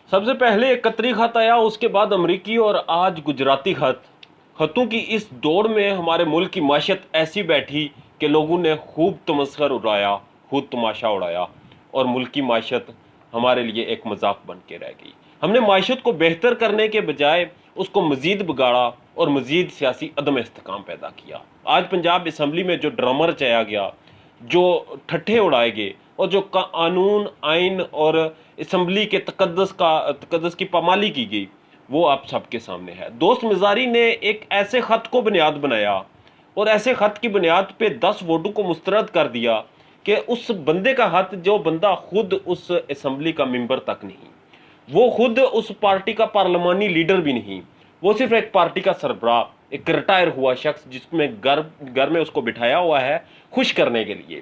سب سے پہلے ایک قطری خط آیا، اس کے بعد امریکی اور آج گجراتی خط۔ خطوں کی اس دوڑ میں ہمارے ملک کی معیشت ایسی بیٹھی کہ لوگوں نے خوب تمسخر اڑایا، خود تماشا اڑایا، اور ملک کی معیشت ہمارے لیے ایک مذاق بن کے رہ گئی۔ ہم نے معیشت کو بہتر کرنے کے بجائے اس کو مزید بگاڑا اور مزید سیاسی عدم استحکام پیدا کیا۔ آج پنجاب اسمبلی میں جو ڈرامہ رچایا گیا، جو ٹھٹھے اڑائے گئے، اور جو قانون، آئین اور اسمبلی کے تقدس کی پامالی کی گئی، وہ آپ سب کے سامنے ہے۔ دوست مزاری نے ایک ایسے خط کو بنیاد بنایا اور ایسے خط کی بنیاد پہ 10 ووٹوں کو مسترد کر دیا کہ اس بندے کا خط، جو بندہ خود اس اسمبلی کا ممبر تک نہیں، وہ خود اس پارٹی کا پارلیمانی لیڈر بھی نہیں، وہ صرف ایک پارٹی کا سربراہ، ایک ریٹائر ہوا شخص جس میں گھر میں اس کو بٹھایا ہوا ہے خوش کرنے کے لیے،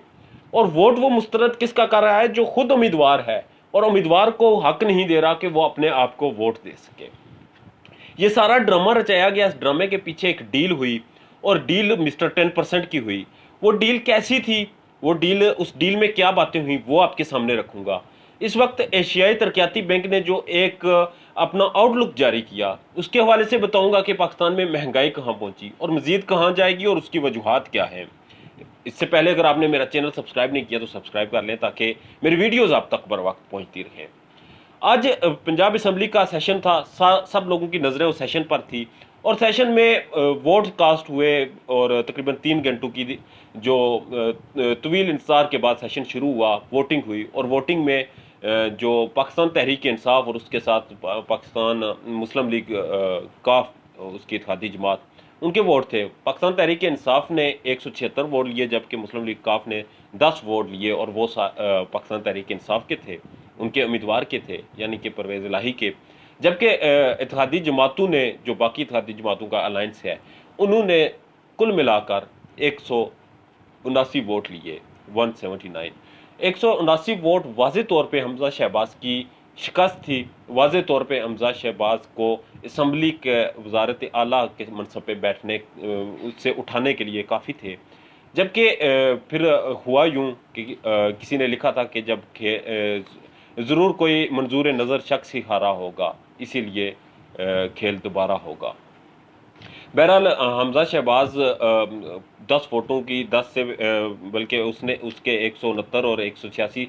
اور ووٹ وہ مسترد کس کا کر رہا ہے؟ جو خود امیدوار ہے، اور امیدوار کو حق نہیں دے رہا کہ وہ اپنے آپ کو ووٹ دے سکے۔ یہ سارا ڈرامہ رچایا گیا۔ اس ڈرامے کے پیچھے ایک ڈیل ہوئی، اور ڈیل مسٹر 10% کی ہوئی۔ وہ ڈیل کیسی تھی، اس ڈیل میں کیا باتیں ہوئی، وہ آپ کے سامنے رکھوں گا۔ اس وقت ایشیائی ترقیاتی بینک نے جو ایک اپنا آؤٹ لک جاری کیا، اس کے حوالے سے بتاؤں گا کہ پاکستان میں مہنگائی کہاں پہنچی اور مزید کہاں جائے گی، اور اس کی وجوہات کیا ہیں۔ اس سے پہلے اگر آپ نے میرا چینل سبسکرائب نہیں کیا تو سبسکرائب کر لیں تاکہ میری ویڈیوز آپ تک بر وقت پہنچتی رہیں۔ آج پنجاب اسمبلی کا سیشن تھا، سب لوگوں کی نظریں اس سیشن پر تھی، اور سیشن میں ووٹ کاسٹ ہوئے، اور تقریباً 3 گھنٹوں کی جو طویل انتظار کے بعد سیشن شروع ہوا، ووٹنگ ہوئی، اور ووٹنگ میں جو پاکستان تحریک انصاف اور اس کے ساتھ پاکستان مسلم لیگ کاف، اس کی اتحادی جماعت، ان کے ووٹ تھے۔ پاکستان تحریک انصاف نے 176 ووٹ لیے، جبکہ مسلم لیگ کاف نے 10 ووٹ لیے، اور وہ پاکستان تحریک انصاف کے تھے، ان کے امیدوار کے تھے، یعنی کہ پرویز الہی کے۔ جبکہ اتحادی جماعتوں نے، جو باقی اتحادی جماعتوں کا الائنس ہے، انہوں نے کل ملا کر 179 ووٹ لیے، 179۔ 179 ووٹ واضح طور پہ حمزہ شہباز کی شکست تھی، واضح طور پہ حمزہ شہباز کو اسمبلی کے وزارت اعلیٰ کے منصب پہ بیٹھنے، اس سے اٹھانے کے لیے کافی تھے۔ جبکہ پھر ہوا یوں کہ کسی نے لکھا تھا کہ ضرور کوئی منظور نظر شخص ہی ہارا ہوگا، اسی لیے کھیل دوبارہ ہوگا۔ بہرحال حمزہ شہباز 10 ووٹوں کی 10 سے بلکہ اس کے 169 اور 186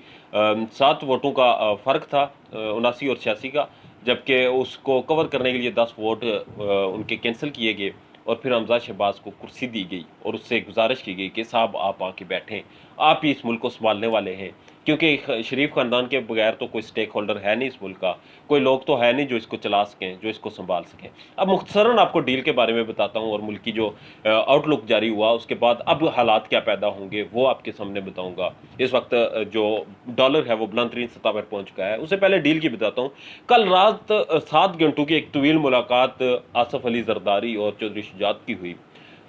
7 ووٹوں کا فرق تھا، 79 اور 86 کا، جبکہ اس کو کور کرنے کے لیے 10 ووٹ ان کے کینسل کیے گئے، اور پھر حمزہ شہباز کو کرسی دی گئی اور اس سے گزارش کی گئی کہ صاحب آپ آ کے بیٹھیں، آپ ہی اس ملک کو سنبھالنے والے ہیں، کیونکہ شریف خاندان کے بغیر تو کوئی سٹیک ہولڈر ہے نہیں اس ملک کا، کوئی لوگ تو ہے نہیں جو اس کو چلا سکیں، جو اس کو سنبھال سکیں۔ اب مختصراً آپ کو ڈیل کے بارے میں بتاتا ہوں، اور ملک کی جو آؤٹ لک جاری ہوا، اس کے بعد اب حالات کیا پیدا ہوں گے وہ آپ کے سامنے بتاؤں گا۔ اس وقت جو ڈالر ہے وہ بلند ترین سطح پر پہنچ چکا ہے۔ اس سے پہلے ڈیل کی بتاتا ہوں۔ کل رات 7 گھنٹوں کی ایک طویل ملاقات آصف علی زرداری اور چودھری شجاعت کی ہوئی۔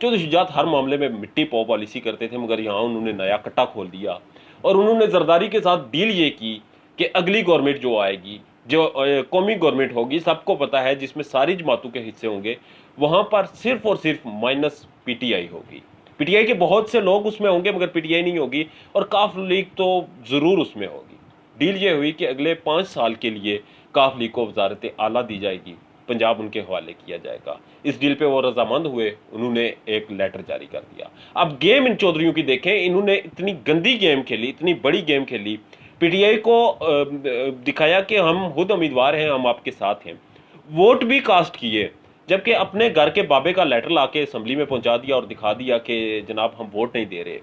چودھری شجاعت ہر معاملے میں مٹی پاؤ پالیسی کرتے تھے، مگر یہاں انہوں نے نیا کٹا کھول دیا، اور انہوں نے زرداری کے ساتھ ڈیل یہ کی کہ اگلی گورنمنٹ جو آئے گی، جو قومی گورنمنٹ ہوگی، سب کو پتہ ہے جس میں ساری جماعتوں کے حصے ہوں گے، وہاں پر صرف اور صرف مائنس پی ٹی آئی ہوگی۔ پی ٹی آئی کے بہت سے لوگ اس میں ہوں گے، مگر پی ٹی آئی نہیں ہوگی، اور کاف لیگ تو ضرور اس میں ہوگی۔ ڈیل یہ ہوئی کہ اگلے 5 سال کے لیے کاف لیگ کو وزارت اعلیٰ دی جائے گی، پنجاب ان کے حوالے کیا جائے گا۔ اس ڈیل پہ وہ رضامند ہوئے، انہوں نے ایک لیٹر جاری کر دیا۔ اب گیم ان چودھریوں کی دیکھیں، انہوں نے اتنی گندی گیم کھیلی، اتنی بڑی گیم کھیلی، پی ٹی آئی کو دکھایا کہ ہم خود امیدوار ہیں، ہم آپ کے ساتھ ہیں، ووٹ بھی کاسٹ کیے، جبکہ اپنے گھر کے بابے کا لیٹر لا کے اسمبلی میں پہنچا دیا اور دکھا دیا کہ جناب ہم ووٹ نہیں دے رہے۔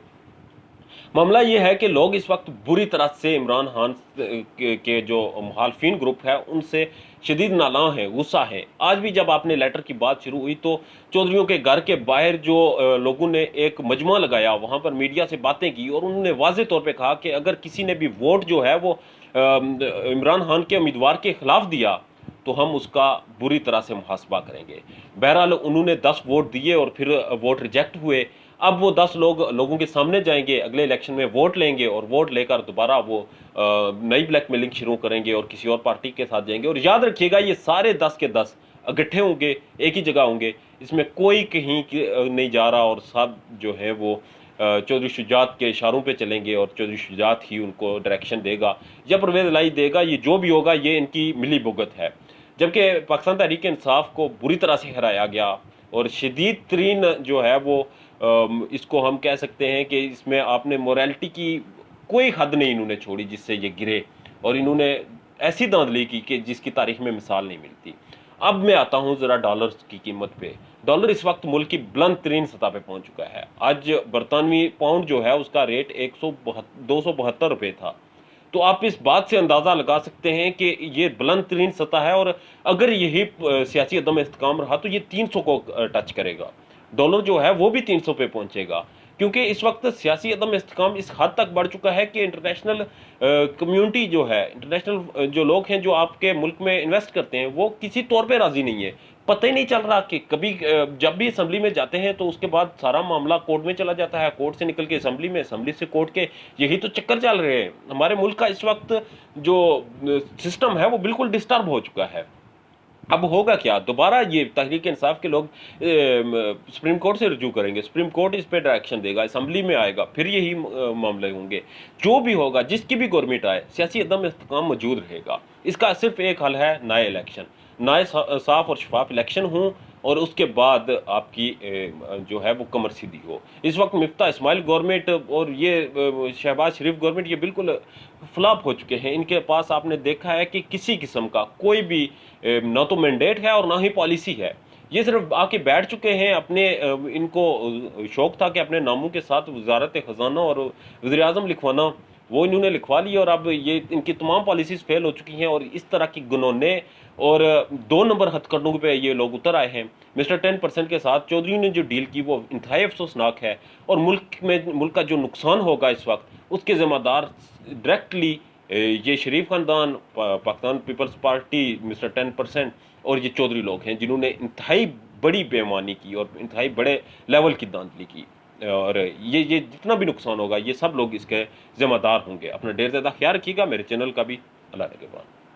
معاملہ یہ ہے کہ لوگ اس وقت بری طرح سے عمران خان کے جو مخالفین گروپ ہے ان سے شدید نالاں ہیں، غصہ ہیں۔ آج بھی جب آپ نے لیٹر کی بات شروع ہوئی تو چودھریوں کے گھر کے باہر جو لوگوں نے ایک مجمع لگایا، وہاں پر میڈیا سے باتیں کی، اور انہوں نے واضح طور پہ کہا کہ اگر کسی نے بھی ووٹ جو ہے وہ عمران خان کے امیدوار کے خلاف دیا تو ہم اس کا بری طرح سے محاسبہ کریں گے۔ بہرحال انہوں نے 10 ووٹ دیے اور پھر ووٹ ریجیکٹ ہوئے۔ اب وہ 10 لوگوں کے سامنے جائیں گے، اگلے الیکشن میں ووٹ لیں گے، اور ووٹ لے کر دوبارہ وہ نئی بلیک میلنگ شروع کریں گے اور کسی اور پارٹی کے ساتھ جائیں گے۔ اور یاد رکھیے گا، یہ سارے 10 کے 10 اکٹھے ہوں گے، ایک ہی جگہ ہوں گے، اس میں کوئی کہیں نہیں جا رہا، اور سب جو ہے وہ چودھری شجاعت کے اشاروں پہ چلیں گے اور چودھری شجاعت ہی ان کو ڈائریکشن دے گا یا پرویز الہی دے گا، یہ جو بھی ہوگا یہ ان کی ملی بھگت ہے۔ جبکہ پاکستان تحریک انصاف کو بری طرح سے ہرایا گیا اور شدید ترین جو ہے وہ اس کو ہم کہہ سکتے ہیں کہ اس میں آپ نے موریلٹی کی کوئی حد نہیں انہوں نے چھوڑی جس سے یہ گرے، اور انہوں نے ایسی دھاندلی کی کہ جس کی تاریخ میں مثال نہیں ملتی۔ اب میں آتا ہوں ذرا ڈالر کی قیمت پہ۔ ڈالر اس وقت ملک کی بلند ترین سطح پہ پہنچ چکا ہے۔ آج برطانوی پاؤنڈ جو ہے اس کا ریٹ 272 روپے تھا۔ تو آپ اس بات سے اندازہ لگا سکتے ہیں کہ یہ بلند ترین سطح ہے، اور اگر یہی سیاسی عدم استحکام رہا تو یہ 300 کو ٹچ کرے گا۔ ڈالر جو ہے وہ بھی 300 پہ پہنچے گا، کیونکہ اس وقت سیاسی عدم استحکام اس حد تک بڑھ چکا ہے کہ انٹرنیشنل کمیونٹی جو ہے، انٹرنیشنل جو لوگ ہیں جو آپ کے ملک میں انویسٹ کرتے ہیں، وہ کسی طور پہ راضی نہیں ہے۔ پتہ ہی نہیں چل رہا کہ کبھی جب بھی اسمبلی میں جاتے ہیں تو اس کے بعد سارا معاملہ کورٹ میں چلا جاتا ہے، کورٹ سے نکل کے اسمبلی میں، اسمبلی سے کورٹ کے، یہی تو چکر چل رہے ہیں۔ ہمارے ملک کا اس وقت جو سسٹم ہے وہ بالکل ڈسٹرب ہو چکا ہے۔ اب ہوگا کیا؟ دوبارہ یہ تحریک انصاف کے لوگ سپریم کورٹ سے رجوع کریں گے، سپریم کورٹ اس پہ ڈائریکشن دے گا، اسمبلی میں آئے گا، پھر یہی معاملے ہوں گے۔ جو بھی ہوگا، جس کی بھی گورنمنٹ آئے، سیاسی عدم استحکام موجود رہے گا۔ اس کا صرف ایک حل ہے، نئے الیکشن، نئے صاف اور شفاف الیکشن ہوں، اور اس کے بعد آپ کی جو ہے وہ کمر سیدھی ہو۔ اس وقت مفتاح اسماعیل گورنمنٹ اور یہ شہباز شریف گورنمنٹ یہ بالکل فلاپ ہو چکے ہیں۔ ان کے پاس آپ نے دیکھا ہے کہ کسی قسم کا کوئی بھی نہ تو مینڈیٹ ہے اور نہ ہی پالیسی ہے۔ یہ صرف آ کے بیٹھ چکے ہیں، اپنے ان کو شوق تھا کہ اپنے ناموں کے ساتھ وزارت خزانہ اور وزیر اعظم لکھوانا، وہ انہوں نے لکھوا لی، اور اب یہ ان کی تمام پالیسیز فیل ہو چکی ہیں، اور اس طرح کی گنونے اور 2 نمبر ہتھ کرنوں پہ یہ لوگ اتر آئے ہیں۔ مسٹر 10% کے ساتھ چودھری نے جو ڈیل کی وہ انتہائی افسوسناک ہے، اور ملک کا جو نقصان ہوگا اس وقت اس کے ذمہ دار ڈائریکٹلی یہ شریف خاندان، پاکستان پیپلز پارٹی، مسٹر 10% اور یہ چودھری لوگ ہیں، جنہوں نے انتہائی بڑی بے ایمانی کی اور انتہائی بڑے لیول کی دھاندلی کی، اور یہ جتنا بھی نقصان ہوگا یہ سب لوگ اس کے ذمہ دار ہوں گے۔ اپنا ڈیر زیادہ خیال رکھیے گا، میرے چینل کا بھی۔ اللہ نگہبان۔